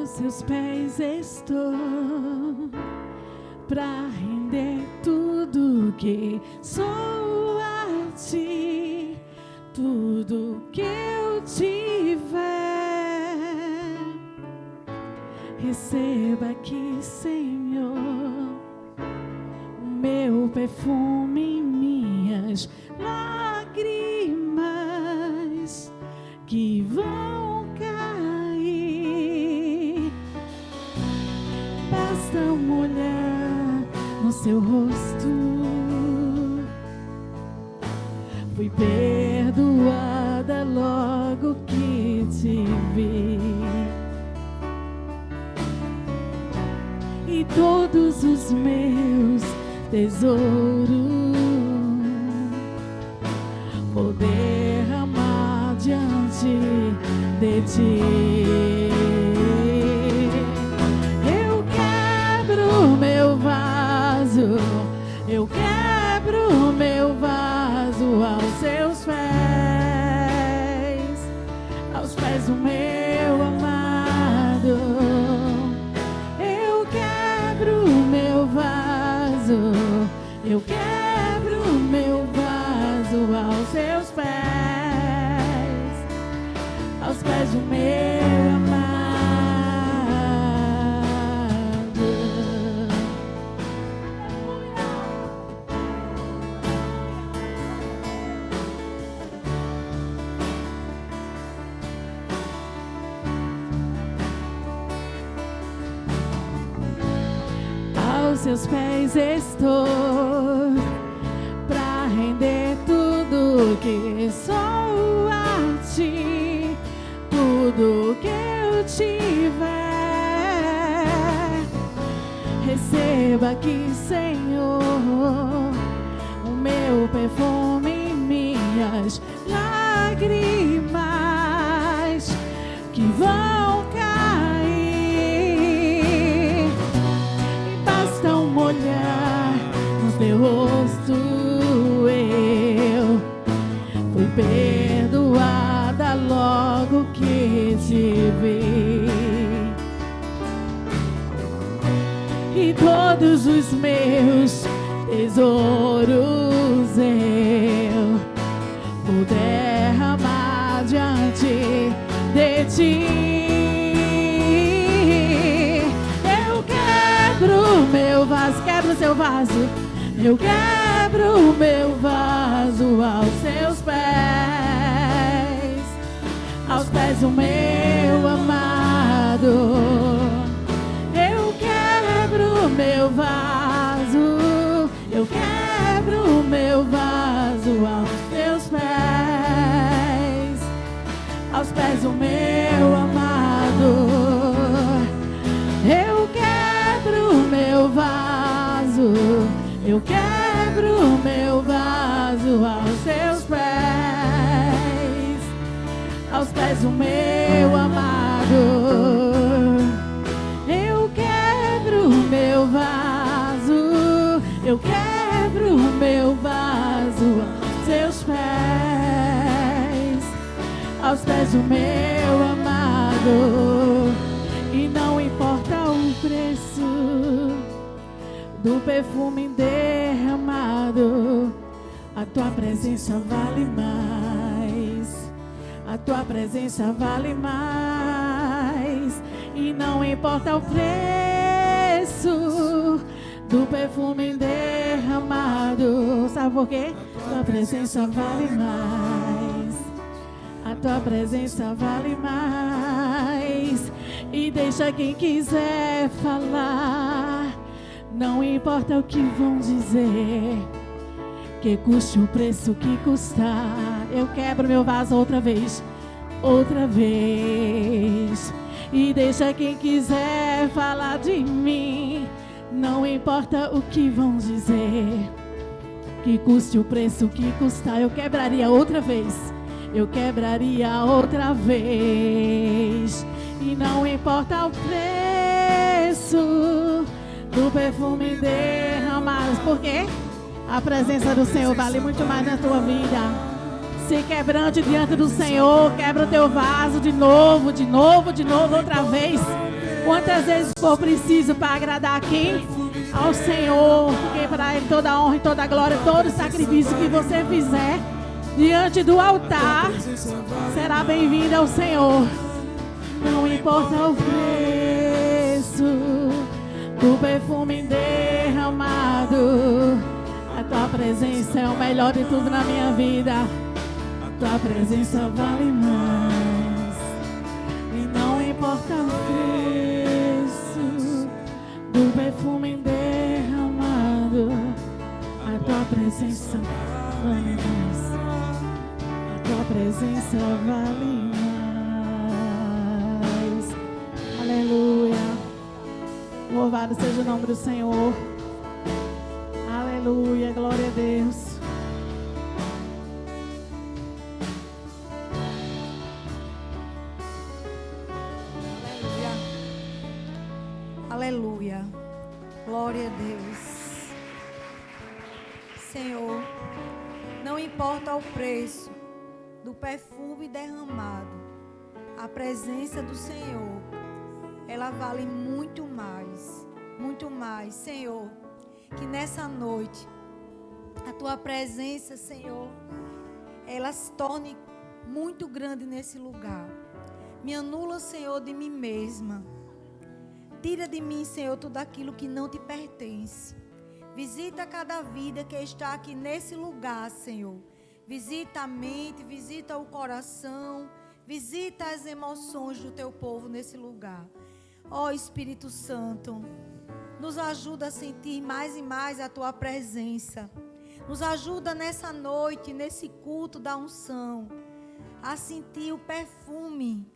Seus pés estou, pra render tudo que sou a ti, tudo que eu tiver. Receba aqui, Senhor, o meu perfume, minhas lágrimas que vão cair. Basta um olhar no seu rosto, fui perdoada logo que te vi, e todos os meus tesouros vou derramar diante de ti. Eu quebro meu vaso, eu quebro meu vaso aos seus pés do meu amado. Eu quebro meu vaso, eu quebro meu vaso aos seus pés do meu amado. Aos seus pés estou, pra render tudo que sou a ti, tudo que eu tiver. Receba aqui, Senhor, o meu perfume, minhas lágrimas que vão cair. E basta um olhar no teu rosto, eu fui perdoada logo que te vi, e todos os meus tesouros eu vou derramar diante de ti. Eu quebro meu vaso, quebro seu vaso, eu quebro meu vaso aos seus pés do meu amado. Eu quebro meu vaso, eu quebro meu vaso aos pés do meu amado. Eu quebro meu vaso, eu quebro meu vaso aos pés do meu amado. Eu quebro meu vaso, eu quebro meu vaso aos pés do meu amado. E não importa o preço do perfume derramado, a tua presença vale mais, a tua presença vale mais. E não importa o preço do perfume derramado, sabe por quê? Tua presença vale mais, a tua presença vale mais. E deixa quem quiser falar, não importa o que vão dizer, que custe o preço que custar. Eu quebro meu vaso outra vez, outra vez. E deixa quem quiser falar de mim, não importa o que vão dizer, que custe o preço que custar. Eu quebraria outra vez, eu quebraria outra vez. E não importa o preço do perfume derramado, porque a presença do Senhor vale muito mais na tua vida. Se quebrante diante do Senhor, quebra o teu vaso de novo, outra vez. Quantas vezes for preciso para agradar quem? Ao Senhor. Porque para Ele toda a honra e toda a glória, todo sacrifício que você fizer diante do altar será bem-vindo ao Senhor. Não importa o preço do perfume derramado, a tua presença é o melhor de tudo na minha vida. A tua presença vale mais. E não importa o preço do perfume derramado, a tua presença vale mais. A tua presença vale mais. Aleluia. Louvado seja o nome do Senhor. Aleluia, glória a Deus. Aleluia, glória a Deus. Senhor, não importa o preço do perfume derramado, a presença do Senhor, ela vale muito mais, Senhor. Que nessa noite, a tua presença, Senhor, ela se torne muito grande nesse lugar. Me anula, Senhor, de mim mesma. Tira de mim, Senhor, tudo aquilo que não te pertence. Visita cada vida que está aqui nesse lugar, Senhor. Visita a mente, visita o coração, visita as emoções do teu povo nesse lugar. Ó Espírito Santo, nos ajuda a sentir mais e mais a tua presença. Nos ajuda nessa noite, nesse culto da unção, a sentir o perfume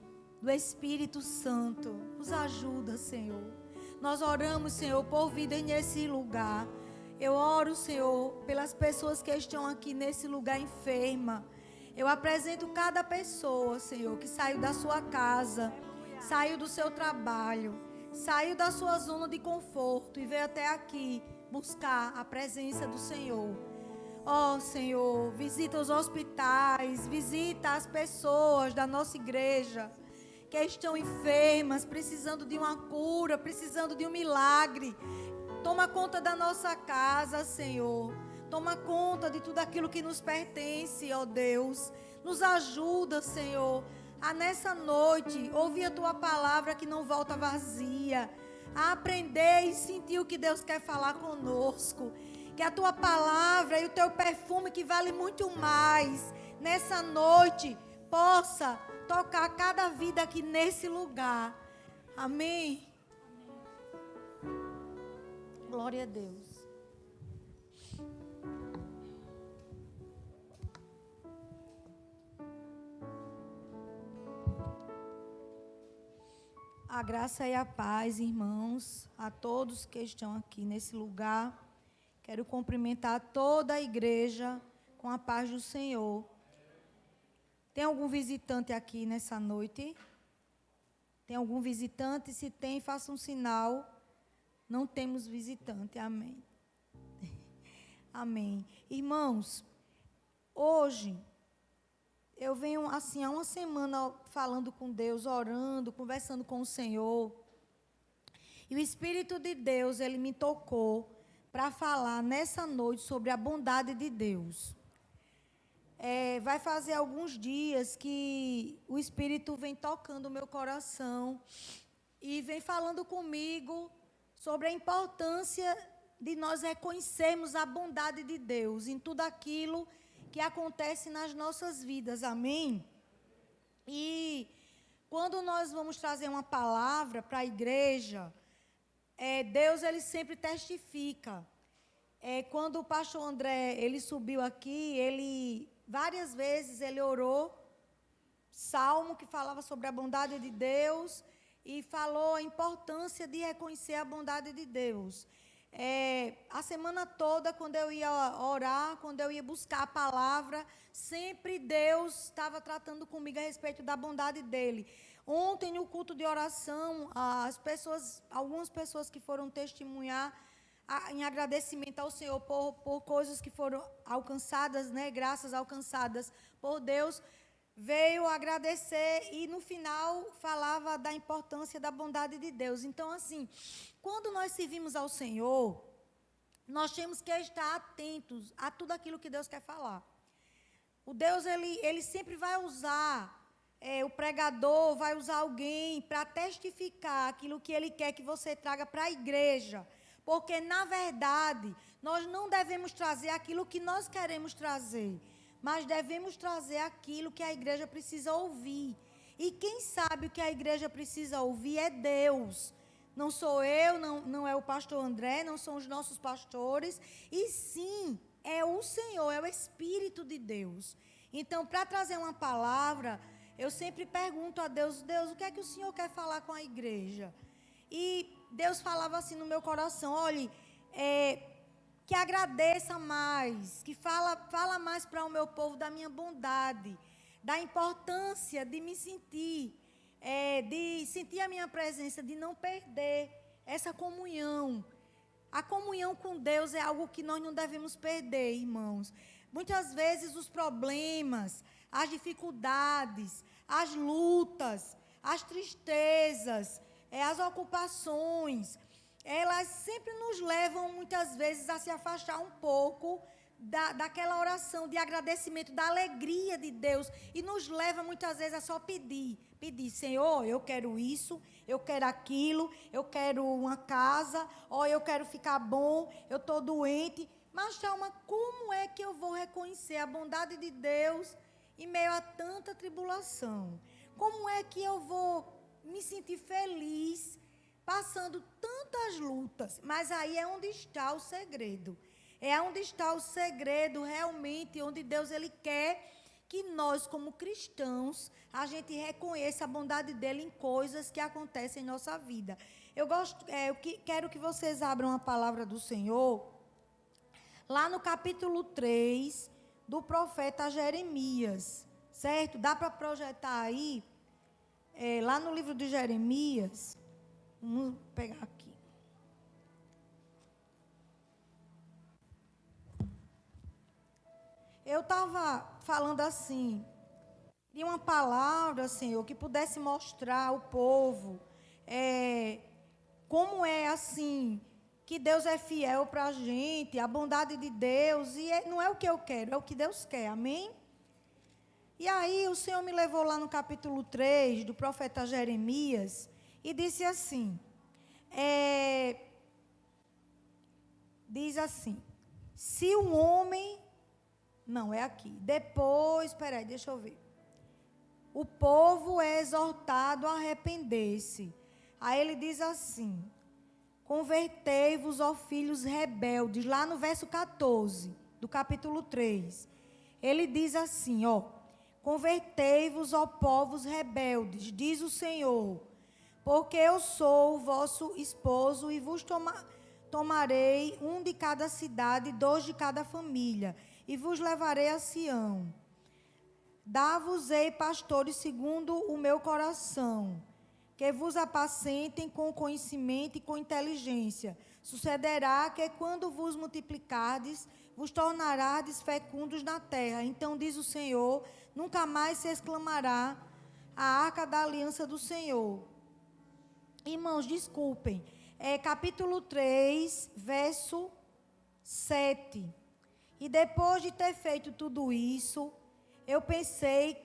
do Espírito Santo. Nos ajuda, Senhor. Nós oramos, Senhor, por vida nesse lugar. Eu oro, Senhor, pelas pessoas que estão aqui nesse lugar enferma. Eu apresento cada pessoa, Senhor, que saiu da sua casa, saiu do seu trabalho, saiu da sua zona de conforto e veio até aqui buscar a presença do Senhor. Ó, Senhor, visita os hospitais, visita as pessoas da nossa igreja que estão enfermas, precisando de uma cura, precisando de um milagre. Toma conta da nossa casa, Senhor. Toma conta de tudo aquilo que nos pertence, ó Deus. Nos ajuda, Senhor, a nessa noite ouvir a tua palavra que não volta vazia, a aprender e sentir o que Deus quer falar conosco. Que a tua palavra e o teu perfume, que vale muito mais, nessa noite possa tocar cada vida aqui nesse lugar. Amém. Glória a Deus. A graça e a paz, irmãos, a todos que estão aqui nesse lugar. Quero cumprimentar toda a igreja com a paz do Senhor. Tem algum visitante aqui nessa noite? Tem algum visitante? Se tem, faça um sinal. Não temos visitante. Amém. Amém. Irmãos, hoje eu venho assim há uma semana falando com Deus, orando, conversando com o Senhor. E o Espírito de Deus, ele me tocou para falar nessa noite sobre a bondade de Deus. Vai fazer alguns dias que o Espírito vem tocando o meu coração e vem falando comigo sobre a importância de nós reconhecermos a bondade de Deus em tudo aquilo que acontece nas nossas vidas, amém? E quando nós vamos trazer uma palavra para a igreja, Deus, ele sempre testifica. Quando o pastor André, ele subiu aqui, várias vezes ele orou, salmo que falava sobre a bondade de Deus e falou a importância de reconhecer a bondade de Deus. A semana toda, quando eu ia orar, quando eu ia buscar a palavra, sempre Deus estava tratando comigo a respeito da bondade dele. Ontem, no culto de oração, algumas pessoas que foram testemunhar em agradecimento ao Senhor por coisas que foram alcançadas, né, graças alcançadas por Deus, veio agradecer e no final falava da importância da bondade de Deus. Então, assim, quando nós servimos ao Senhor, nós temos que estar atentos a tudo aquilo que Deus quer falar. O Deus, ele sempre vai usar, o pregador vai usar alguém para testificar aquilo que ele quer que você traga para a igreja. Porque, na verdade, nós não devemos trazer aquilo que nós queremos trazer, mas devemos trazer aquilo que a igreja precisa ouvir. E quem sabe o que a igreja precisa ouvir é Deus. Não sou eu, não é o pastor André, não são os nossos pastores, e sim, é o Senhor, é o Espírito de Deus. Então, para trazer uma palavra, eu sempre pergunto a Deus, Deus, o que é que o Senhor quer falar com a igreja? E Deus falava assim no meu coração, olhe, que agradeça mais, que fala mais para o meu povo da minha bondade, da importância de me sentir, de sentir a minha presença, de não perder essa comunhão. A comunhão com Deus é algo que nós não devemos perder, irmãos. Muitas vezes os problemas, as dificuldades, as lutas, as tristezas, as ocupações, elas sempre nos levam, muitas vezes, a se afastar um pouco daquela oração de agradecimento, da alegria de Deus, e nos leva, muitas vezes, a só pedir, Senhor, eu quero isso, eu quero aquilo, eu quero uma casa, eu quero ficar bom, eu estou doente. Mas, Thalma, como é que eu vou reconhecer a bondade de Deus em meio a tanta tribulação? Como é que eu vou me sentir feliz passando tantas lutas? Mas aí é onde está o segredo. É onde está o segredo realmente, onde Deus ele quer que nós, como cristãos, a gente reconheça a bondade dele em coisas que acontecem em nossa vida. Eu quero que vocês abram a palavra do Senhor, lá no capítulo 3, do profeta Jeremias, certo? Dá para projetar aí, lá no livro de Jeremias, vamos pegar aqui. Eu estava falando assim, de uma palavra, Senhor, que pudesse mostrar ao povo como é assim, que Deus é fiel para a gente, a bondade de Deus, e não é o que eu quero, é o que Deus quer, amém? E aí o Senhor me levou lá no capítulo 3 do profeta Jeremias e disse assim, diz assim, se um homem, não, é aqui, depois, espera aí, deixa eu ver, o povo é exortado a arrepender-se, aí ele diz assim, convertei-vos, ó filhos rebeldes, lá no verso 14 do capítulo 3, ele diz assim, convertei-vos, ó povos rebeldes, diz o Senhor, porque eu sou o vosso esposo e vos tomarei um de cada cidade, 2 de cada família, e vos levarei a Sião. Dar-vos-ei pastores segundo o meu coração, que vos apacentem com conhecimento e com inteligência. Sucederá que quando vos multiplicardes, vos tornarades fecundos na terra. Então diz o Senhor, nunca mais se exclamará a arca da aliança do Senhor. Irmãos, desculpem, capítulo 3, verso 7. E depois de ter feito tudo isso, eu pensei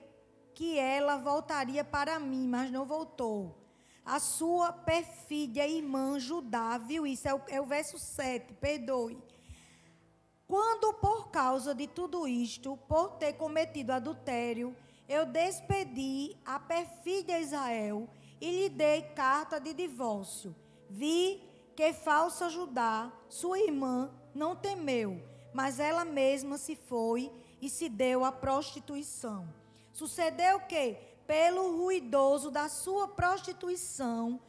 que ela voltaria para mim, mas não voltou. A sua perfídia irmã Judá viu isso, é o verso 7, perdoe. Quando por causa de tudo isto, por ter cometido adultério, eu despedi a perfídia Israel e lhe dei carta de divórcio. Vi que falsa Judá, sua irmã, não temeu, mas ela mesma se foi e se deu à prostituição. Sucedeu que, pelo ruidoso da sua prostituição,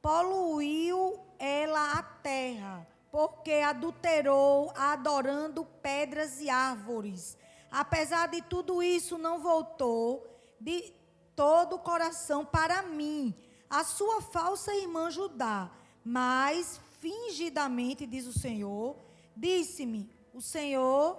poluiu ela a terra, porque adulterou, adorando pedras e árvores. Apesar de tudo isso, não voltou de todo o coração para mim, a sua falsa irmã Judá, mas fingidamente, diz o Senhor, disse-me, o Senhor,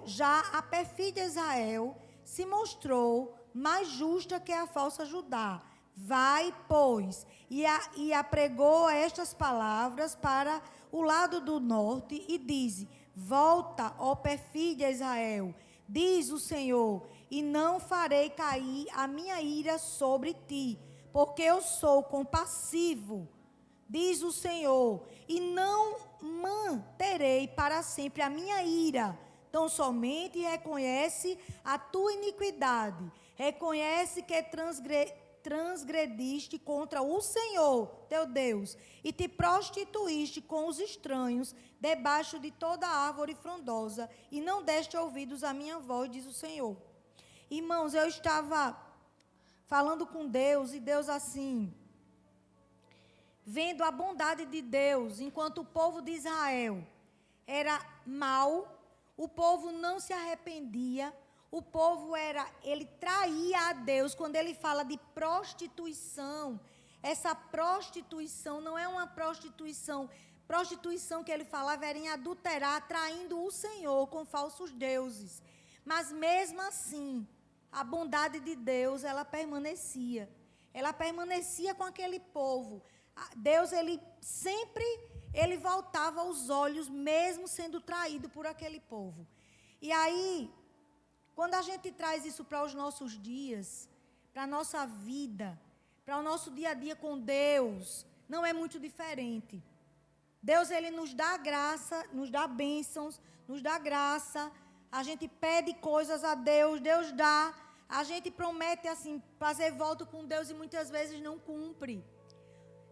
já a perfídia Israel se mostrou mais justa que a falsa Judá. Vai, pois, e apregou estas palavras para o lado do norte e diz: volta, ó perfídia Israel, diz o Senhor, e não farei cair a minha ira sobre ti, porque eu sou compassivo, diz o Senhor, e não manterei para sempre a minha ira. Tão somente reconhece a tua iniquidade, reconhece que transgrediste contra o Senhor, teu Deus, e te prostituíste com os estranhos, debaixo de toda árvore frondosa, e não deste ouvidos à minha voz, diz o Senhor. Irmãos, eu estava falando com Deus, e Deus assim, vendo a bondade de Deus, enquanto o povo de Israel era mau, o povo não se arrependia, o povo ele traía a Deus. Quando ele fala de prostituição, essa prostituição não é uma prostituição que ele falava era em adulterar, traindo o Senhor com falsos deuses. Mas mesmo assim, a bondade de Deus, ela permanecia com aquele povo. Deus, ele voltava os olhos, mesmo sendo traído por aquele povo. E aí, quando a gente traz isso para os nossos dias, para a nossa vida, para o nosso dia a dia com Deus, não é muito diferente. Deus, ele nos dá graça, nos dá bênçãos, nos dá graça. A gente pede coisas a Deus, Deus dá. A gente promete, assim, fazer voto com Deus e muitas vezes não cumpre.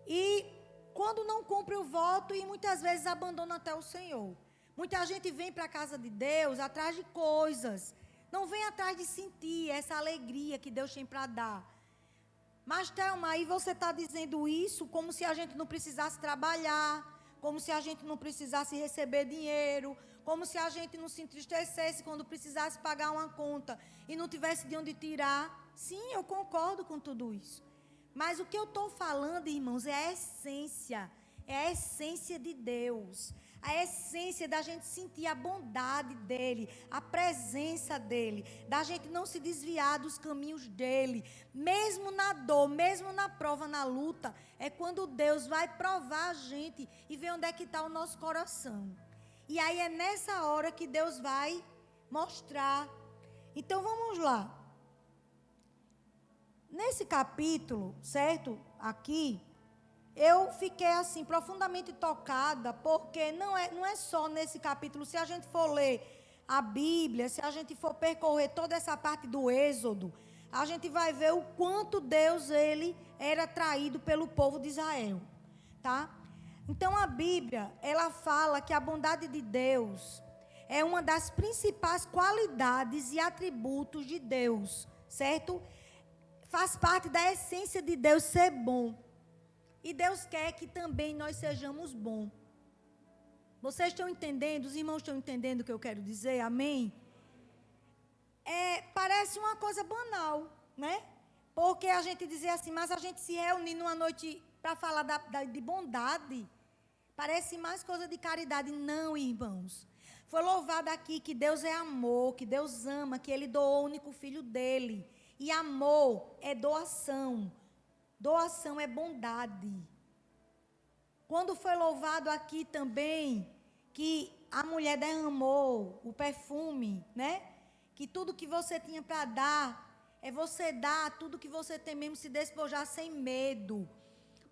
E quando não cumpre o voto, e muitas vezes abandona até o Senhor. Muita gente vem para a casa de Deus atrás de coisas. Não vem atrás de sentir essa alegria que Deus tem para dar. Mas, Thelma, aí você está dizendo isso como se a gente não precisasse trabalhar, como se a gente não precisasse receber dinheiro, como se a gente não se entristecesse quando precisasse pagar uma conta e não tivesse de onde tirar. Sim, eu concordo com tudo isso. Mas o que eu estou falando, irmãos, é a essência de Deus. A essência da gente sentir a bondade dEle, a presença dEle, da gente não se desviar dos caminhos dEle. Mesmo na dor, mesmo na prova, na luta, é quando Deus vai provar a gente e ver onde é que está o nosso coração. E aí é nessa hora que Deus vai mostrar. Então vamos lá. Nesse capítulo, certo? Aqui, eu fiquei assim profundamente tocada, porque não é só nesse capítulo. Se a gente for ler a Bíblia, se a gente for percorrer toda essa parte do Êxodo, a gente vai ver o quanto Deus, ele era traído pelo povo de Israel, tá? Então a Bíblia, ela fala que a bondade de Deus é uma das principais qualidades e atributos de Deus, certo? Faz parte da essência de Deus ser bom. E Deus quer que também nós sejamos bons. Vocês estão entendendo? Os irmãos estão entendendo o que eu quero dizer? Amém? Parece uma coisa banal, né? Porque a gente dizer assim, mas a gente se reunir numa noite para falar de bondade, parece mais coisa de caridade. Não, irmãos. Foi louvado aqui que Deus é amor, que Deus ama, que Ele doou o único filho dEle. E amor é doação. Doação é bondade. Quando foi louvado aqui também, que a mulher derramou o perfume, né? Que tudo que você tinha para dar, é você dar tudo que você tem mesmo, se despojar sem medo.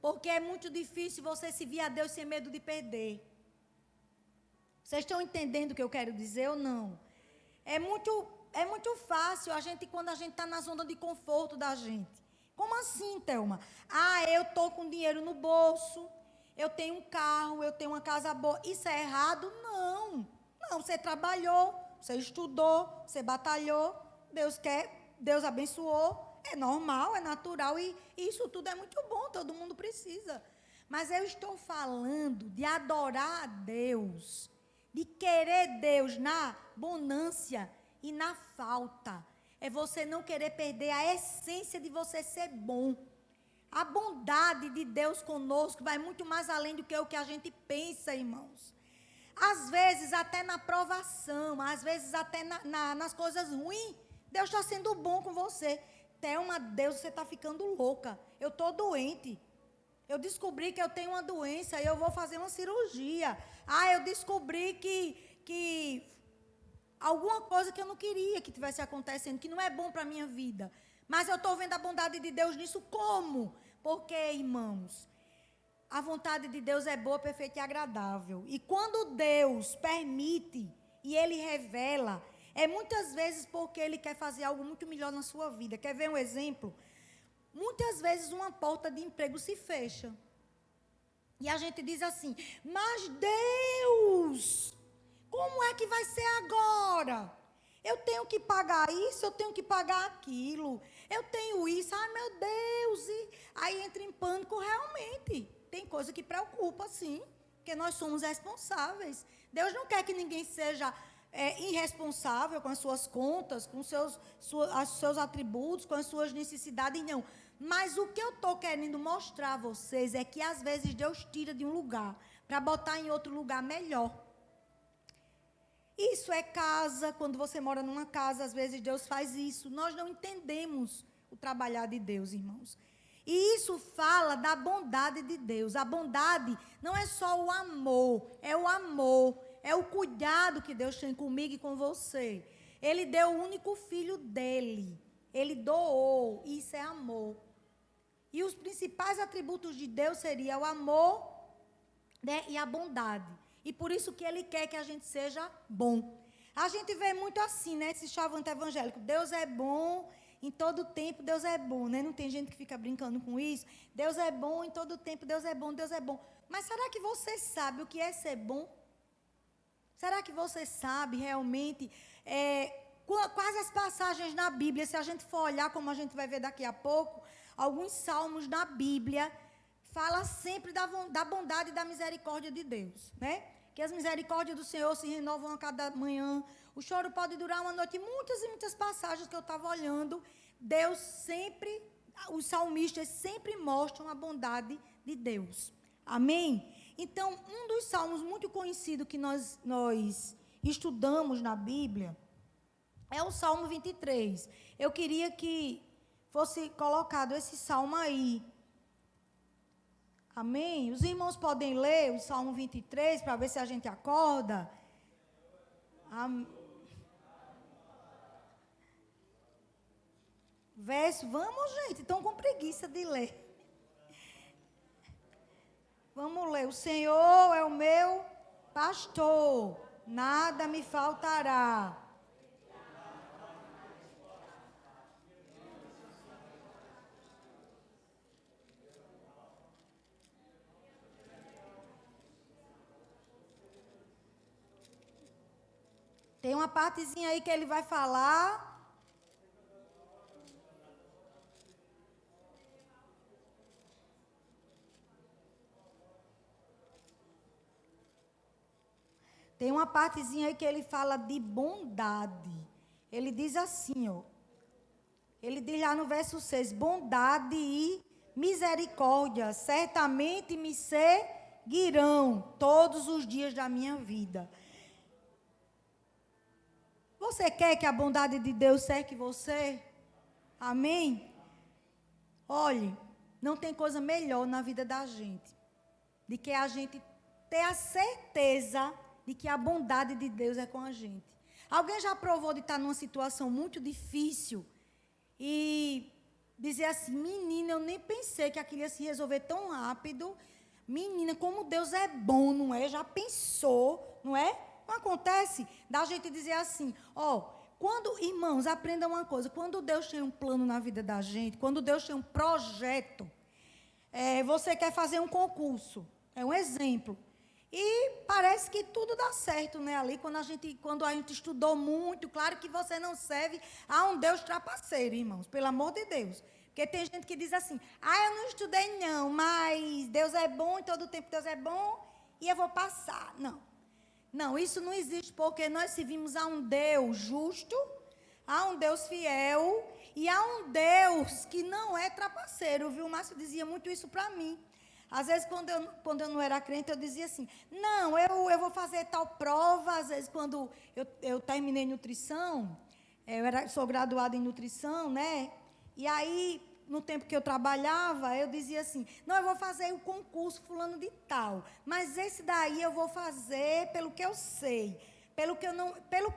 Porque é muito difícil você servir a Deus sem medo de perder. Vocês estão entendendo o que eu quero dizer ou não? É muito fácil quando a gente está na zona de conforto da gente. Como assim, Thelma? Eu estou com dinheiro no bolso, eu tenho um carro, eu tenho uma casa boa. Isso é errado? Não. Não, você trabalhou, você estudou, você batalhou, Deus abençoou. É normal, é natural e isso tudo é muito bom, todo mundo precisa. Mas eu estou falando de adorar a Deus, de querer Deus na bonância e na falta. É você não querer perder a essência de você ser bom. A bondade de Deus conosco vai muito mais além do que o que a gente pensa, irmãos. Às vezes até na provação, às vezes até nas coisas ruins Deus está sendo bom com você. Thelma, Deus, você está ficando louca. Eu estou doente. Eu descobri que eu tenho uma doença e eu vou fazer uma cirurgia. Eu descobri que alguma coisa que eu não queria que tivesse acontecendo, que não é bom para a minha vida. Mas eu estou vendo a bondade de Deus nisso. Como? Porque, irmãos, a vontade de Deus é boa, perfeita e agradável. E quando Deus permite e Ele revela, é muitas vezes porque Ele quer fazer algo muito melhor na sua vida. Quer ver um exemplo? Muitas vezes uma porta de emprego se fecha. E a gente diz assim, mas Deus, como é que vai ser agora? Eu tenho que pagar isso, eu tenho que pagar aquilo, eu tenho isso, ai meu Deus. E aí entra em pânico realmente. Tem coisa que preocupa, sim, porque nós somos responsáveis. Deus não quer que ninguém seja irresponsável com as suas contas, com os seus atributos, com as suas necessidades, não. Mas o que eu estou querendo mostrar a vocês é que às vezes Deus tira de um lugar para botar em outro lugar melhor. Isso é casa, quando você mora numa casa, às vezes Deus faz isso. Nós não entendemos o trabalhar de Deus, irmãos. E isso fala da bondade de Deus. A bondade não é só o amor, é o cuidado que Deus tem comigo e com você. Ele deu o único filho dele, ele doou, isso é amor. E os principais atributos de Deus seriam o amor, né, e a bondade. E por isso que Ele quer que a gente seja bom. A gente vê muito assim, né, esse chavante evangélico. Deus é bom em todo tempo, Deus é bom, né? Não tem gente que fica brincando com isso. Deus é bom em todo tempo, Deus é bom, Deus é bom. Mas será que você sabe o que é ser bom? Será que você sabe realmente quais as passagens na Bíblia, se a gente for olhar, como a gente vai ver daqui a pouco, alguns salmos na Bíblia fala sempre da bondade e da misericórdia de Deus, né? Que as misericórdias do Senhor se renovam a cada manhã. O choro pode durar uma noite. Muitas e muitas passagens que eu estava olhando, Deus sempre, os salmistas sempre mostram a bondade de Deus. Amém? Então, um dos salmos muito conhecido que nós estudamos na Bíblia é o Salmo 23. Eu queria que fosse colocado esse salmo aí. Amém? Os irmãos podem ler o Salmo 23 para ver se a gente acorda. Vamos, gente, estão com preguiça de ler. Vamos ler. O Senhor é o meu pastor, nada me faltará. Tem uma partezinha aí que ele vai falar. Tem uma partezinha aí que ele fala de bondade. Ele diz assim, ó. Ele diz lá no verso 6, bondade e misericórdia certamente me seguirão todos os dias da minha vida. Você quer que a bondade de Deus cerque você? Amém? Olhe, não tem coisa melhor na vida da gente do que a gente ter a certeza de que a bondade de Deus é com a gente. Alguém já provou de estar numa situação muito difícil e dizer assim, menina, eu nem pensei que aquilo ia se resolver tão rápido. Menina, como Deus é bom, não é? Já pensou, não é? Não acontece da gente dizer assim, irmãos, aprendam uma coisa, quando Deus tem um plano na vida da gente, quando Deus tem um projeto, você quer fazer um concurso, é um exemplo, e parece que tudo dá certo, né, ali, quando a gente estudou muito, claro que você não serve a um Deus trapaceiro, irmãos, pelo amor de Deus, porque tem gente que diz assim, eu não estudei não, mas Deus é bom, em todo tempo Deus é bom, e eu vou passar, Não, isso não existe, porque nós servimos a um Deus justo, a um Deus fiel e a um Deus que não é trapaceiro, viu? O Márcio dizia muito isso para mim. Às vezes, quando eu não era crente, eu dizia assim, não, eu vou fazer tal prova. Às vezes, quando eu terminei nutrição, Sou graduada em nutrição, né? E aí, no tempo que eu trabalhava, eu dizia assim, não, eu vou fazer o concurso fulano de tal, mas esse daí eu vou fazer pelo que eu sei,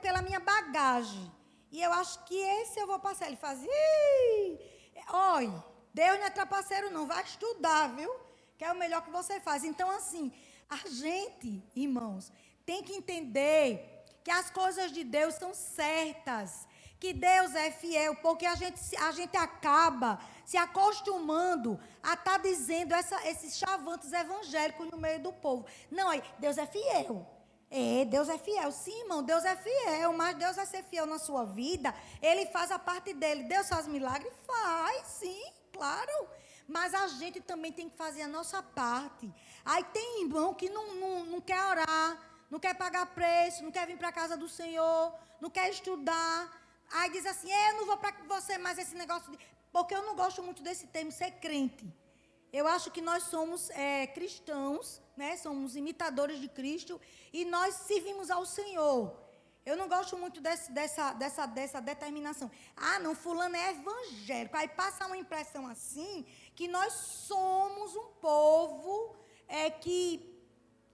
pela minha bagagem. E eu acho que esse eu vou passar. Ele fazia, olha, Deus não é trapaceiro não, vai estudar, viu? Que é o melhor que você faz. Então, assim, a gente, irmãos, tem que entender que as coisas de Deus são certas, que Deus é fiel, porque a gente acaba se acostumando a estar dizendo esses chavantes evangélicos no meio do povo. Não, Deus é fiel. Deus é fiel. Sim, irmão, Deus é fiel, mas Deus vai ser fiel na sua vida. Ele faz a parte dele. Deus faz milagre? Faz, sim, claro. Mas a gente também tem que fazer a nossa parte. Aí tem irmão que não quer orar, não quer pagar preço, não quer vir para a casa do Senhor, não quer estudar. Aí diz assim, eu não vou para você mais esse negócio, porque eu não gosto muito desse termo, ser crente. Eu acho que nós somos cristãos, né? Somos imitadores de Cristo e nós servimos ao Senhor. Eu não gosto muito dessa determinação. Ah, não, fulano é evangélico. Aí passa uma impressão assim, que nós somos um povo que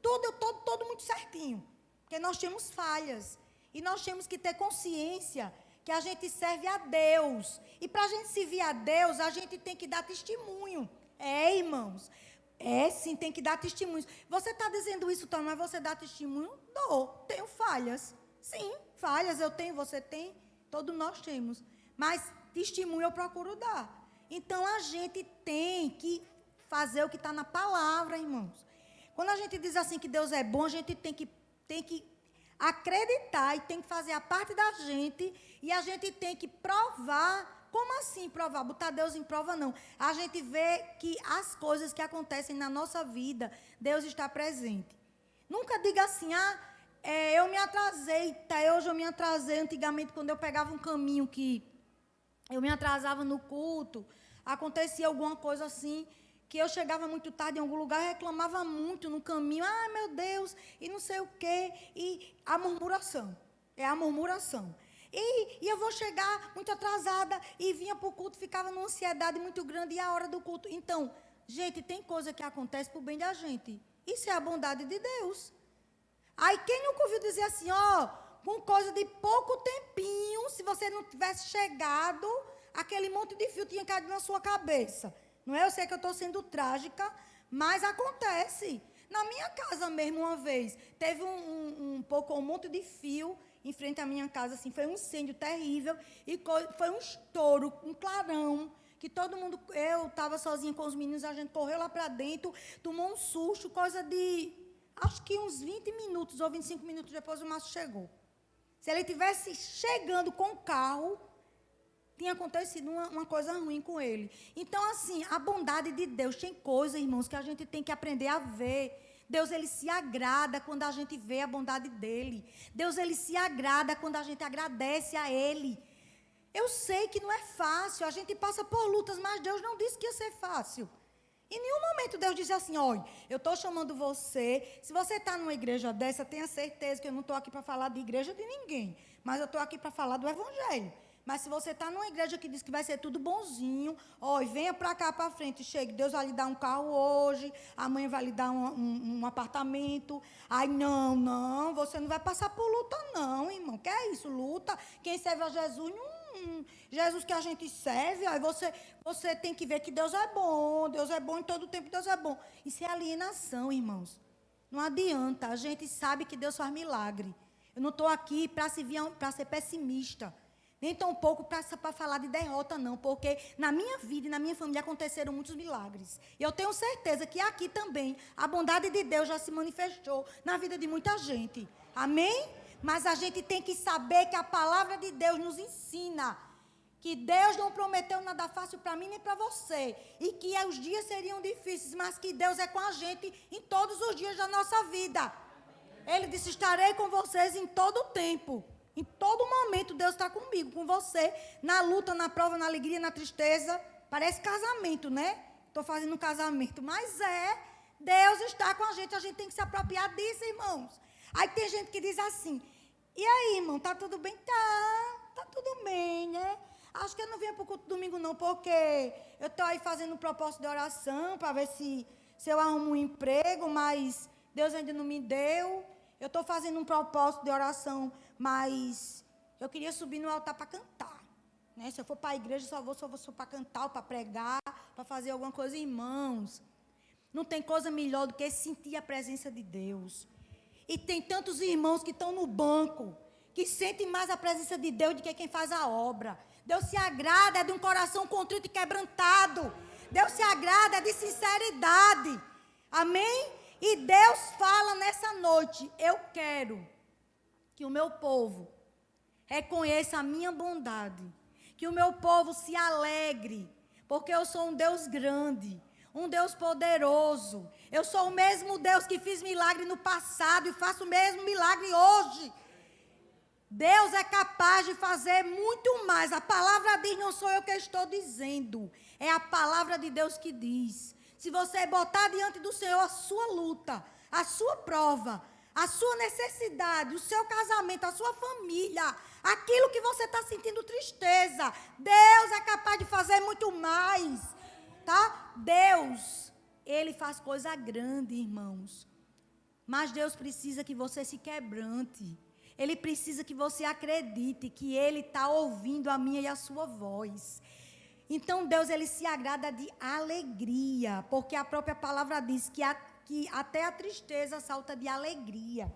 todo muito certinho. Porque nós temos falhas. E nós temos que ter consciência que a gente serve a Deus. E para a gente servir a Deus, a gente tem que dar testemunho. Irmãos. Sim, tem que dar testemunhos. Você está dizendo isso, Tom, mas você dá testemunho? Não, tenho falhas. Sim, falhas eu tenho, você tem, todos nós temos. Mas testemunho eu procuro dar. Então, a gente tem que fazer o que está na palavra, irmãos. Quando a gente diz assim que Deus é bom, a gente tem que acreditar e tem que fazer a parte da gente e a gente tem que provar. Como assim provar? Botar Deus em prova, não. A gente vê que as coisas que acontecem na nossa vida, Deus está presente. Nunca diga assim, eu me atrasei, hoje eu me atrasei. Antigamente, quando eu pegava um caminho que eu me atrasava no culto, acontecia alguma coisa assim, que eu chegava muito tarde em algum lugar, reclamava muito no caminho, meu Deus, e não sei o quê, e a murmuração, a murmuração. E eu vou chegar muito atrasada, e vinha para o culto, ficava numa ansiedade muito grande, e a hora do culto. Então, gente, tem coisa que acontece para o bem da gente. Isso é a bondade de Deus. Aí, quem nunca ouviu dizer assim, com coisa de pouco tempinho, se você não tivesse chegado, aquele monte de fio tinha caído na sua cabeça. Não é? Eu sei que eu estou sendo trágica, mas acontece. Na minha casa mesmo, uma vez, teve um monte de fio em frente à minha casa, assim, foi um incêndio terrível, e foi um estouro, um clarão, que todo mundo, eu estava sozinha com os meninos, a gente correu lá para dentro, tomou um susto, coisa de, acho que uns 20 minutos ou 25 minutos depois o Márcio chegou. Se ele tivesse chegando com o carro, tinha acontecido uma coisa ruim com ele. Então, assim, a bondade de Deus, tem coisa, irmãos, que a gente tem que aprender a ver. Deus, ele se agrada quando a gente vê a bondade dele. Deus, ele se agrada quando a gente agradece a ele. Eu sei que não é fácil, a gente passa por lutas, mas Deus não disse que ia ser fácil. Em nenhum momento Deus disse assim, olha, eu estou chamando você, se você está numa igreja dessa, tenha certeza que eu não estou aqui para falar de igreja de ninguém, mas eu estou aqui para falar do evangelho. Mas se você está numa igreja que diz que vai ser tudo bonzinho, venha para cá para frente, chegue, Deus vai lhe dar um carro hoje, amanhã vai lhe dar um apartamento. Aí, não, você não vai passar por luta não, irmão. Que é isso, luta? Quem serve a Jesus, Jesus que a gente serve, aí você tem que ver que Deus é bom em todo tempo, Deus é bom. Isso é alienação, irmãos. Não adianta, a gente sabe que Deus faz milagre. Eu não estou aqui para ser pessimista. Nem tão pouco para falar de derrota, não. Porque na minha vida e na minha família aconteceram muitos milagres. E eu tenho certeza que aqui também a bondade de Deus já se manifestou na vida de muita gente. Amém? Mas a gente tem que saber que a palavra de Deus nos ensina que Deus não prometeu nada fácil para mim nem para você. E que os dias seriam difíceis, mas que Deus é com a gente em todos os dias da nossa vida. Ele disse, estarei com vocês em todo o tempo. Em todo momento, Deus está comigo, com você, na luta, na prova, na alegria, na tristeza. Parece casamento, né? Estou fazendo um casamento, mas Deus está com a gente tem que se apropriar disso, irmãos. Aí tem gente que diz assim, e aí, irmão, está tudo bem? Tá. tá tudo bem, né? Acho que eu não venho para o culto domingo não, porque eu estou aí fazendo um propósito de oração para ver se eu arrumo um emprego, mas Deus ainda não me deu. Eu estou fazendo um propósito de oração, mas eu queria subir no altar para cantar. Né? Se eu for para a igreja, só vou para cantar, para pregar, para fazer alguma coisa. Irmãos, não tem coisa melhor do que sentir a presença de Deus. E tem tantos irmãos que estão no banco, que sentem mais a presença de Deus do que quem faz a obra. Deus se agrada de um coração contrito e quebrantado. Deus se agrada de sinceridade. Amém? E Deus fala nessa noite, eu quero que o meu povo reconheça a minha bondade. Que o meu povo se alegre, porque eu sou um Deus grande, um Deus poderoso. Eu sou o mesmo Deus que fiz milagre no passado e faço o mesmo milagre hoje. Deus é capaz de fazer muito mais. A palavra diz, não sou eu que estou dizendo. É a palavra de Deus que diz. Se você botar diante do Senhor a sua luta, a sua prova, a sua necessidade, o seu casamento, a sua família, aquilo que você está sentindo tristeza, Deus é capaz de fazer muito mais. Tá? Deus, Ele faz coisa grande, irmãos. Mas Deus precisa que você se quebrante. Ele precisa que você acredite que Ele está ouvindo a minha e a sua voz. Então Deus, Ele se agrada de alegria, porque a própria palavra diz que até a tristeza salta de alegria.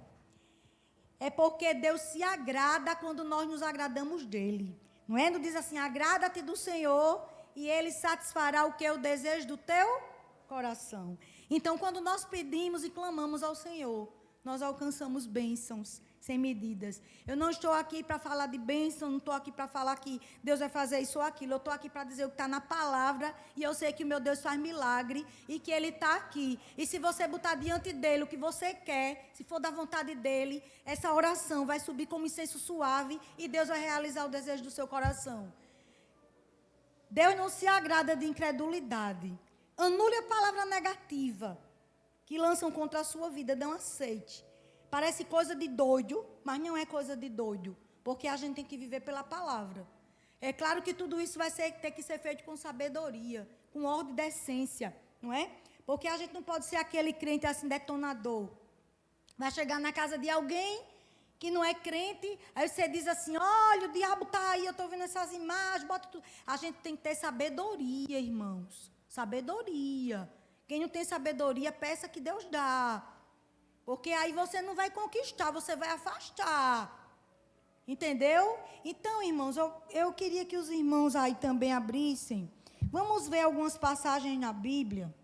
É porque Deus se agrada quando nós nos agradamos dEle. Não é? Não diz assim, agrada-te do Senhor e Ele satisfará o que é o desejo do teu coração. Então, quando nós pedimos e clamamos ao Senhor, nós alcançamos bênçãos sem medidas. Eu não estou aqui para falar de bênção, não estou aqui para falar que Deus vai fazer isso ou aquilo. Eu estou aqui para dizer o que está na palavra, e eu sei que o meu Deus faz milagre, e que Ele está aqui. E se você botar diante dEle o que você quer, se for da vontade dEle, essa oração vai subir como incenso suave, e Deus vai realizar o desejo do seu coração. Deus não se agrada de incredulidade. Anule a palavra negativa que lançam contra a sua vida, não aceite. Parece coisa de doido, mas não é coisa de doido, porque a gente tem que viver pela palavra. É claro que tudo isso vai ter que ser feito com sabedoria, com ordem e decência, não é? Porque a gente não pode ser aquele crente assim detonador. Vai chegar na casa de alguém que não é crente, aí você diz assim, olha, o diabo está aí, eu estou vendo essas imagens, bota tudo. A gente tem que ter sabedoria, irmãos, sabedoria. Quem não tem sabedoria, peça que Deus dá. Porque aí você não vai conquistar, você vai afastar. Entendeu? Então, irmãos, eu queria que os irmãos aí também abrissem. Vamos ver algumas passagens na Bíblia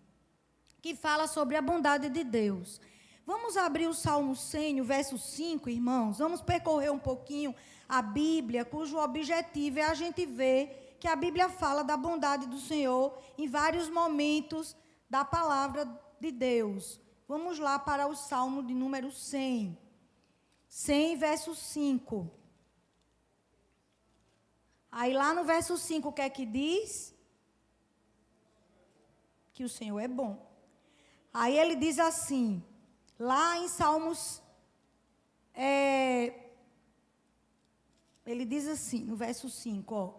que fala sobre a bondade de Deus. Vamos abrir o Salmo 100, o verso 5, irmãos. Vamos percorrer um pouquinho a Bíblia, cujo objetivo é a gente ver que a Bíblia fala da bondade do Senhor em vários momentos da palavra de Deus. Vamos lá para o Salmo de número 100. 100, verso 5. Aí lá no verso 5, o que é que diz? Que o Senhor é bom. Aí ele diz assim, lá em Salmos, ele diz assim, no verso 5, ó.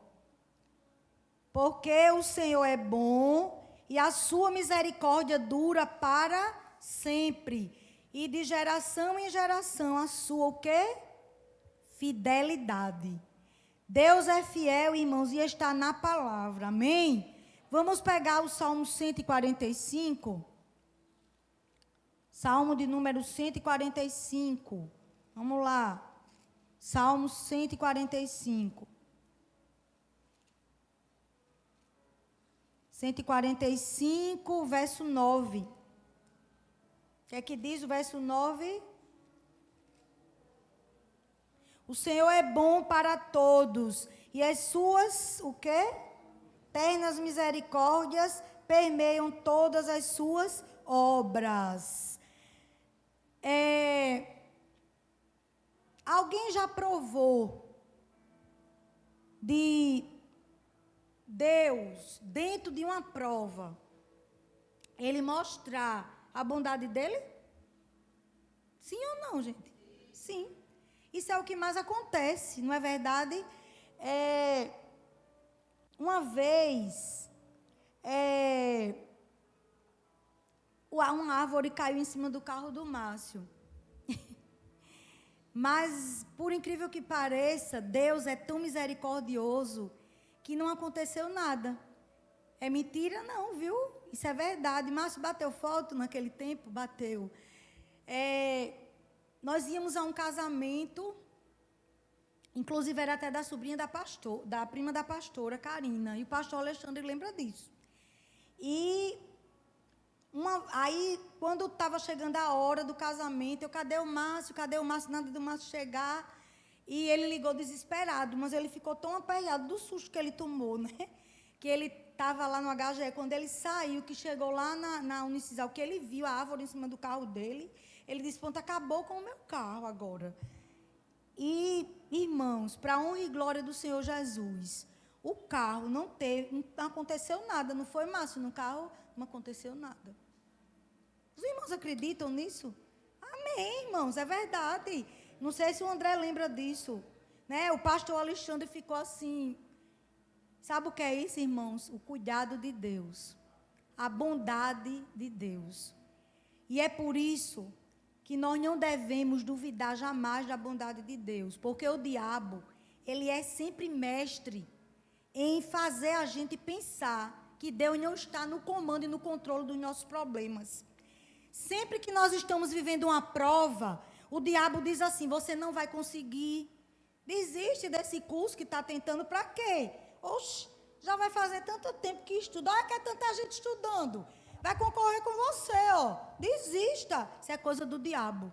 Porque o Senhor é bom e a sua misericórdia dura para sempre, e de geração em geração a sua o quê? Fidelidade. Deus é fiel, irmãos, e está na palavra, amém? Vamos pegar o Salmo 145, Salmo de número 145, vamos lá, Salmo 145. 145, verso 9. O que é que diz o verso 9? O Senhor é bom para todos, e as suas, o quê? Ternas misericórdias permeiam todas as suas obras. Alguém já provou de Deus, dentro de uma prova, Ele mostrar a bondade dEle? Sim ou não, gente? Sim. Isso é o que mais acontece, não é verdade? Uma vez, uma árvore caiu em cima do carro do Márcio. Mas, por incrível que pareça, Deus é tão misericordioso que não aconteceu nada. É mentira não, viu? Isso é verdade. Márcio bateu foto naquele tempo? Bateu. Nós íamos a um casamento, inclusive era até da sobrinha da prima da pastora, Karina. E o pastor Alexandre lembra disso. E aí, quando estava chegando a hora do casamento, cadê o Márcio? Cadê o Márcio? Nada do Márcio chegar. E ele ligou desesperado, mas ele ficou tão aperreado do susto que ele tomou, né? Que ele estava lá no HGE. Quando ele saiu, que chegou lá na Unicisal, que ele viu a árvore em cima do carro dele, ele disse, pronto, acabou com o meu carro agora. E, irmãos, para a honra e glória do Senhor Jesus, o carro não aconteceu nada, não foi, Márcio? No carro não aconteceu nada. Os irmãos acreditam nisso? Amém, irmãos, é verdade. Não sei se o André lembra disso, né? O pastor Alexandre ficou assim. Sabe o que é isso, irmãos? O cuidado de Deus, a bondade de Deus. E é por isso que nós não devemos duvidar jamais da bondade de Deus, porque o diabo, ele é sempre mestre em fazer a gente pensar que Deus não está no comando e no controle dos nossos problemas. Sempre que nós estamos vivendo uma prova, o diabo diz assim, você não vai conseguir, desiste desse curso que está tentando, para quê? Oxe, já vai fazer tanto tempo que estuda, olha que é tanta gente estudando, vai concorrer com você, ó, desista, isso é coisa do diabo.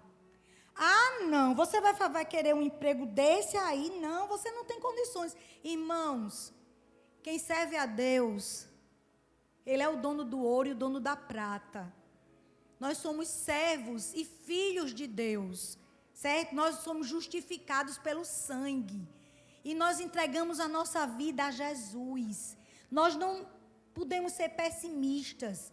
Ah, não, você vai querer um emprego desse aí? Não, você não tem condições. Irmãos, quem serve a Deus, Ele é o dono do ouro e o dono da prata. Nós somos servos e filhos de Deus, certo? Nós somos justificados pelo sangue. E nós entregamos a nossa vida a Jesus. Nós não podemos ser pessimistas.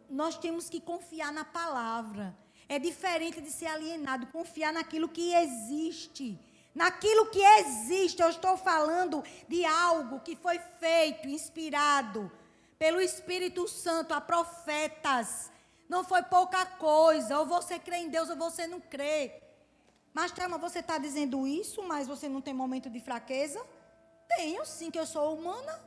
Nós temos que confiar na palavra. É diferente de ser alienado, confiar naquilo que existe. Naquilo que existe, eu estou falando de algo que foi feito, inspirado pelo Espírito Santo a profetas. Não foi pouca coisa, ou você crê em Deus ou você não crê. Mas, Thelma, você está dizendo isso, mas você não tem momento de fraqueza? Tenho sim, que eu sou humana.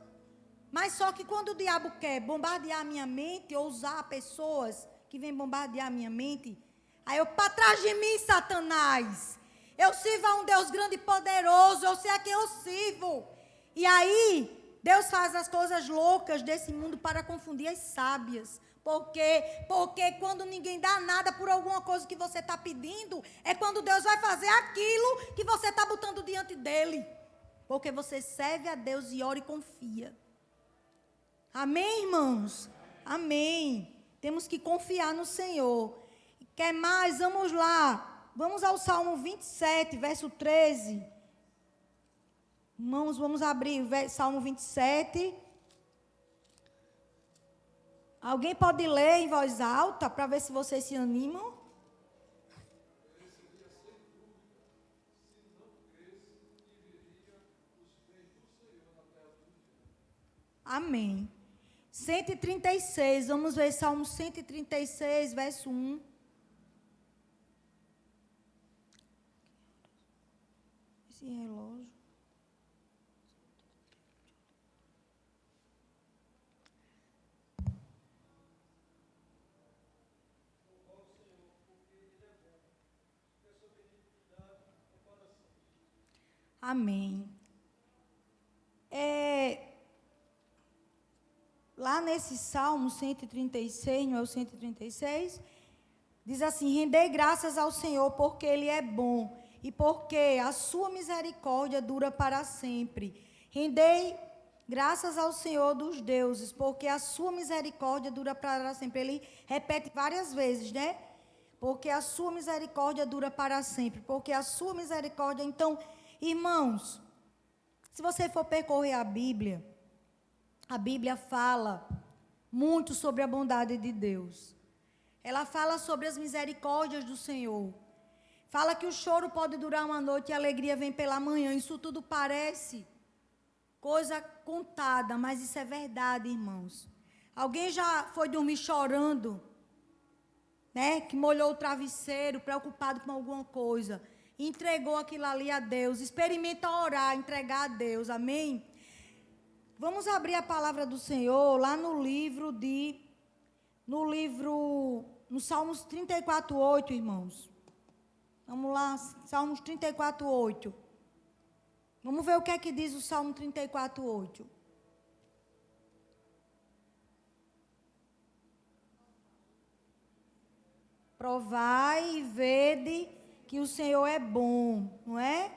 Mas só que quando o diabo quer bombardear a minha mente, ou usar pessoas que vêm bombardear a minha mente, aí eu, para trás de mim, Satanás. Eu sirvo a um Deus grande e poderoso, eu sei a quem eu sirvo. E aí, Deus faz as coisas loucas desse mundo para confundir as sábias. Por quê? Porque quando ninguém dá nada por alguma coisa que você está pedindo, é quando Deus vai fazer aquilo que você está botando diante dele. Porque você serve a Deus e ora e confia. Amém, irmãos? Amém. Temos que confiar no Senhor. Quer mais? Vamos lá. Vamos ao Salmo 27, verso 13. Irmãos, vamos abrir o Salmo 27. Alguém pode ler em voz alta para ver se vocês se animam? Amém. 136, vamos ver Salmo 136, verso 1. Esse relógio. Amém. Lá nesse Salmo 136, não é o 136? Diz assim, rendei graças ao Senhor porque Ele é bom e porque a sua misericórdia dura para sempre. Rendei graças ao Senhor dos deuses porque a sua misericórdia dura para sempre. Ele repete várias vezes, né? Porque a sua misericórdia dura para sempre. Porque a sua misericórdia, então... Irmãos, se você for percorrer a Bíblia fala muito sobre a bondade de Deus. Ela fala sobre as misericórdias do Senhor. Fala que o choro pode durar uma noite e a alegria vem pela manhã. Isso tudo parece coisa contada, mas isso é verdade, irmãos. Alguém já foi dormir chorando, né? Que molhou o travesseiro, preocupado com alguma coisa, entregou aquilo ali a Deus. Experimenta orar, entregar a Deus, amém? Vamos abrir a palavra do Senhor lá no Salmos 34:8, irmãos. Vamos lá, Salmos 34:8. Vamos ver o que é que diz o Salmo 34:8. Provai e vede que o Senhor é bom, não é?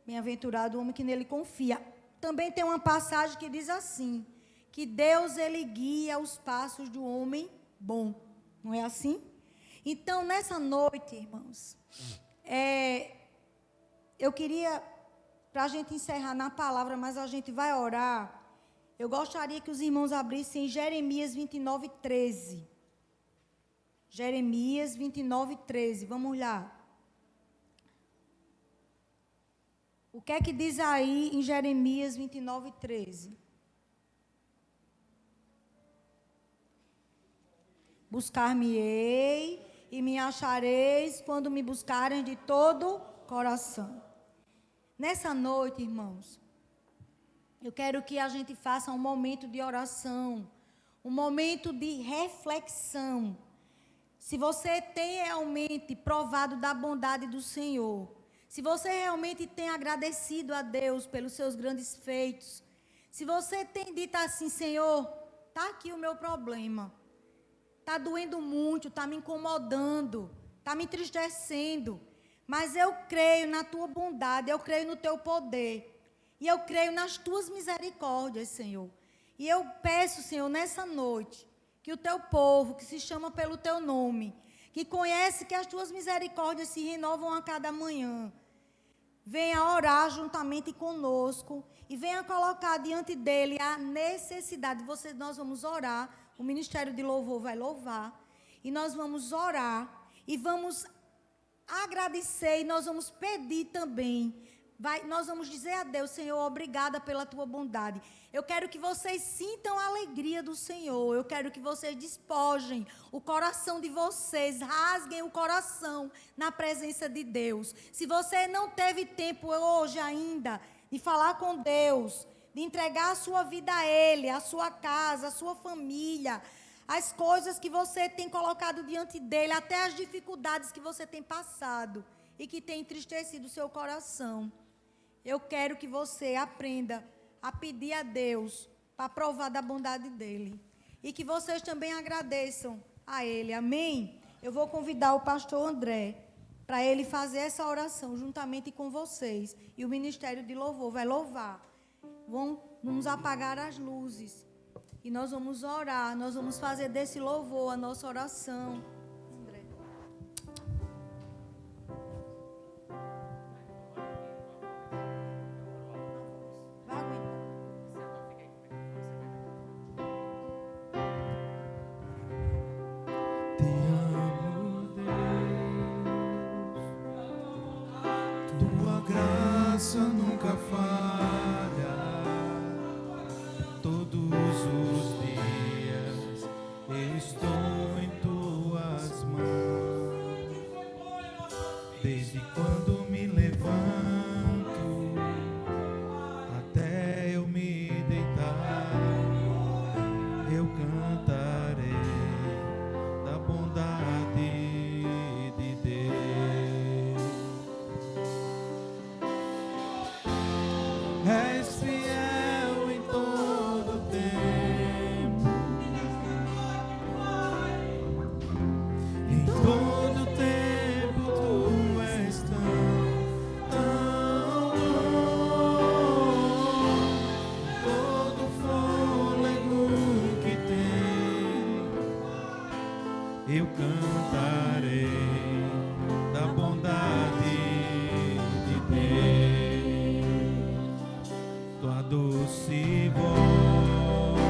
Bem-aventurado o homem que nele confia. Também tem uma passagem que diz assim, que Deus, ele guia os passos do homem bom. Não é assim? Então, nessa noite, irmãos, eu queria, para a gente encerrar na palavra, mas a gente vai orar, eu gostaria que os irmãos abrissem Jeremias 29:13. Jeremias 29:13, vamos lá. O que é que diz aí em Jeremias 29:13? Buscar-me-ei e me achareis quando me buscarem de todo coração. Nessa noite, irmãos, eu quero que a gente faça um momento de oração, um momento de reflexão. Se você tem realmente provado da bondade do Senhor, se você realmente tem agradecido a Deus pelos seus grandes feitos, se você tem dito assim, Senhor, está aqui o meu problema, está doendo muito, está me incomodando, está me entristecendo, mas eu creio na tua bondade, eu creio no teu poder, e eu creio nas tuas misericórdias, Senhor. E eu peço, Senhor, nessa noite, que o teu povo, que se chama pelo teu nome, que conhece que as tuas misericórdias se renovam a cada manhã, venha orar juntamente conosco e venha colocar diante dele a necessidade. Nós vamos orar, o Ministério de Louvor vai louvar, e nós vamos orar, e vamos agradecer, e nós vamos pedir também. Nós vamos dizer a Deus, Senhor, obrigada pela tua bondade. Eu quero que vocês sintam a alegria do Senhor. Eu quero que vocês despojem o coração de vocês, rasguem o coração na presença de Deus. Se você não teve tempo hoje ainda de falar com Deus, de entregar a sua vida a Ele, a sua casa, a sua família, as coisas que você tem colocado diante dEle, até as dificuldades que você tem passado e que tem entristecido o seu coração. Eu quero que você aprenda a pedir a Deus para provar da bondade dEle. E que vocês também agradeçam a Ele. Amém? Eu vou convidar o pastor André para ele fazer essa oração juntamente com vocês. E o Ministério de Louvor vai louvar. Vamos apagar as luzes. E nós vamos orar. Nós vamos fazer desse louvor a nossa oração. Nunca falha, todos os dias estou em tuas mãos, desde quando me levanto até eu me deitar, eu cantarei da bondade de Deus. És fiel em todo tempo, em todo tempo tu és tão bom, todo fôlego que tem, eu cantarei da bondade de Deus. Tua doce voz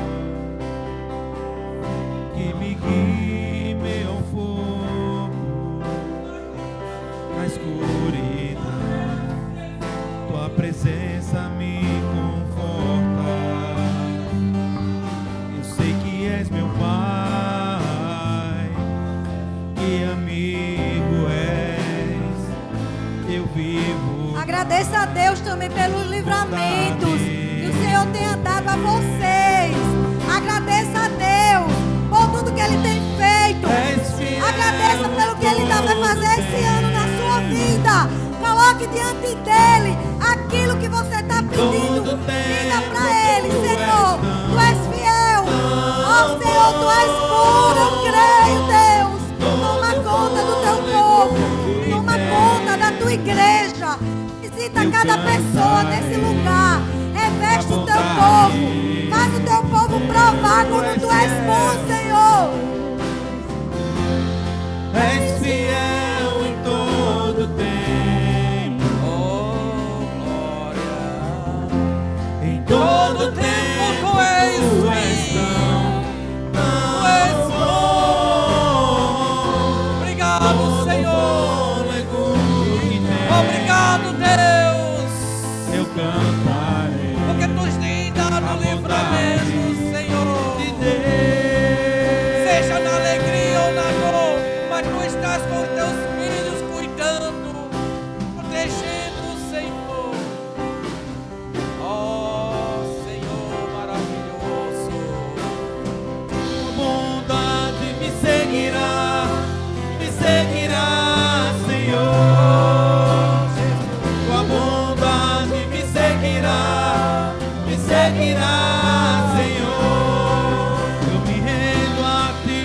que me guia meu fogo na escuridão, tua presença Agradeça a Deus também pelos livramentos que o Senhor tenha dado a vocês. Agradeça a Deus por tudo que Ele tem feito. Agradeça pelo que Ele ainda vai fazer esse ano na sua vida. Coloque diante dEle aquilo que você está pedindo. Diga para Ele: Senhor, Tu és fiel. Ó Senhor, Tu és puro. Eu creio, Deus. Toma conta do Teu povo. Toma conta da Tua igreja. Visita cada pessoa nesse lugar. Reveste o Teu povo. Faz o Teu povo provar como Tu és bom, Senhor. És fiel em todo tempo. Oh, glória. Em todo tempo Tu és Tu és tão bom. Obrigado, Senhor. Fôlego que tem. Obrigado, Deus. Eu cantarei Porque Tu tens dado livramento, Senhor. de Deus. Seja na alegria ou na dor, mas Tu estás com os Teus filhos cuidando, protegendo, Senhor. Oh, Senhor maravilhoso. A bondade me seguirá, Senhor. Tua bondade me seguirá, Senhor. Eu me rendo a Ti,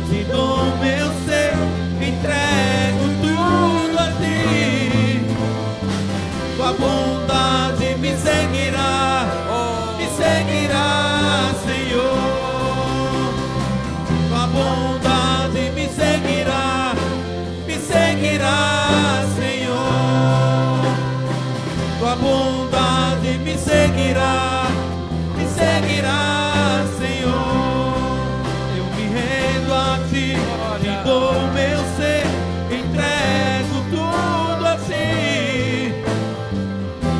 te dou meu ser, entrego tudo a Ti. Tua bondade me seguirá, Senhor. Tua bondade me seguirá, Senhor. Tua bondade me seguirá, Senhor. Eu me rendo a Ti, te dou meu ser, entrego tudo a Ti.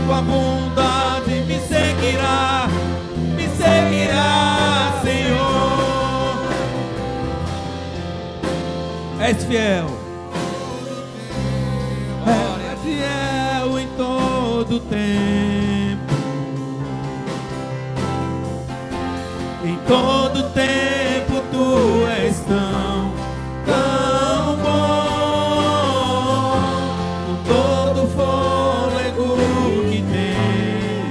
Tua bondade me seguirá, Senhor. És fiel. És fiel em todo tempo. Em todo tempo Tu és tão bom. Com todo fôlego que tem,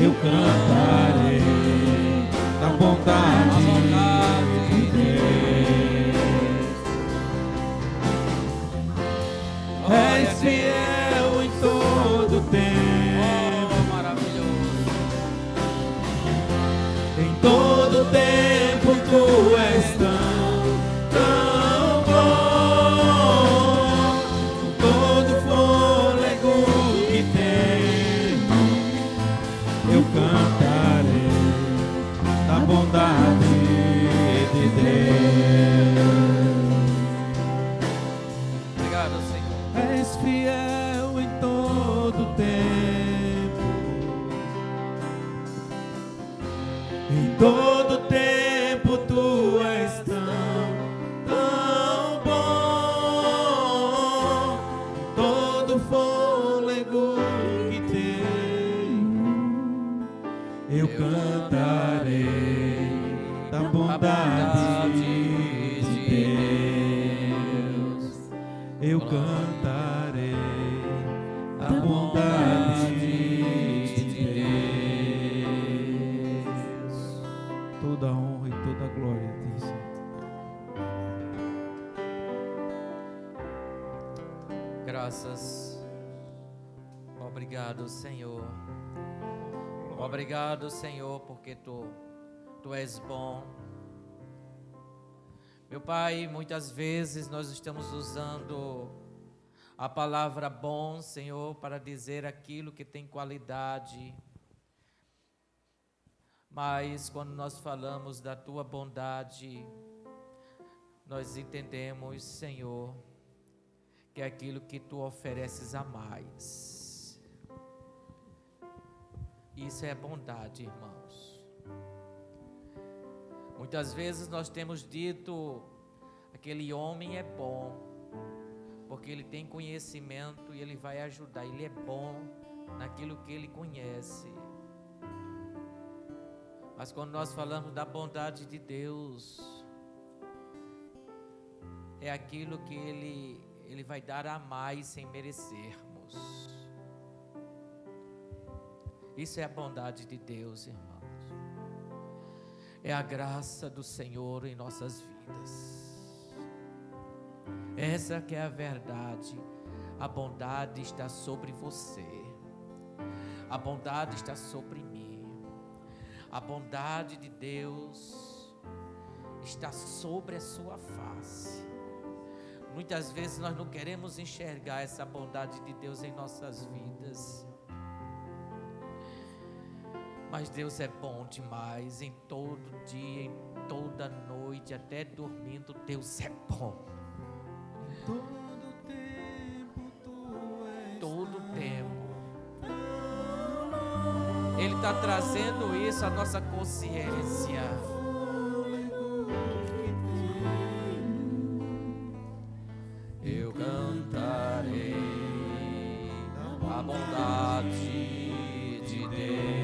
eu cantarei da bondade de Deus. És fiel em todo tempo. Oh, maravilhoso. Em todo tempo Tu és tão bom. Com todo fôlego que tem, eu cantarei da bondade de Deus. Obrigado, Senhor. És fiel em todo tempo. Em todo tempo Tu és tão bom. Todo fôlego que tem, eu cantarei da bondade de Deus. Eu cantarei da bondade de Deus. Toda honra e toda glória a Ti, Senhor. Graças. Obrigado, Senhor. Obrigado, Senhor, porque Tu és bom. Meu Pai, muitas vezes nós estamos usando a palavra bom, Senhor, para dizer aquilo que tem qualidade. Mas quando nós falamos da Tua bondade, nós entendemos, Senhor, que é aquilo que Tu ofereces a mais. Isso é bondade, irmãos. Muitas vezes nós temos dito, aquele homem é bom, porque Ele tem conhecimento e Ele vai ajudar. Ele é bom naquilo que Ele conhece. Mas quando nós falamos da bondade de Deus, é aquilo que Ele vai dar a mais sem merecermos. Isso é a bondade de Deus, irmãos. É a graça do Senhor em nossas vidas. Essa que é a verdade. A bondade está sobre você. A bondade está sobre mim. A bondade de Deus está sobre a sua face. Muitas vezes nós não queremos enxergar essa bondade de Deus em nossas vidas. Mas Deus é bom demais, em todo dia, em toda noite, até dormindo, Deus é bom. Todo tempo tu és. Todo tempo. Ele está trazendo isso à nossa consciência. Eu cantarei a bondade de Deus.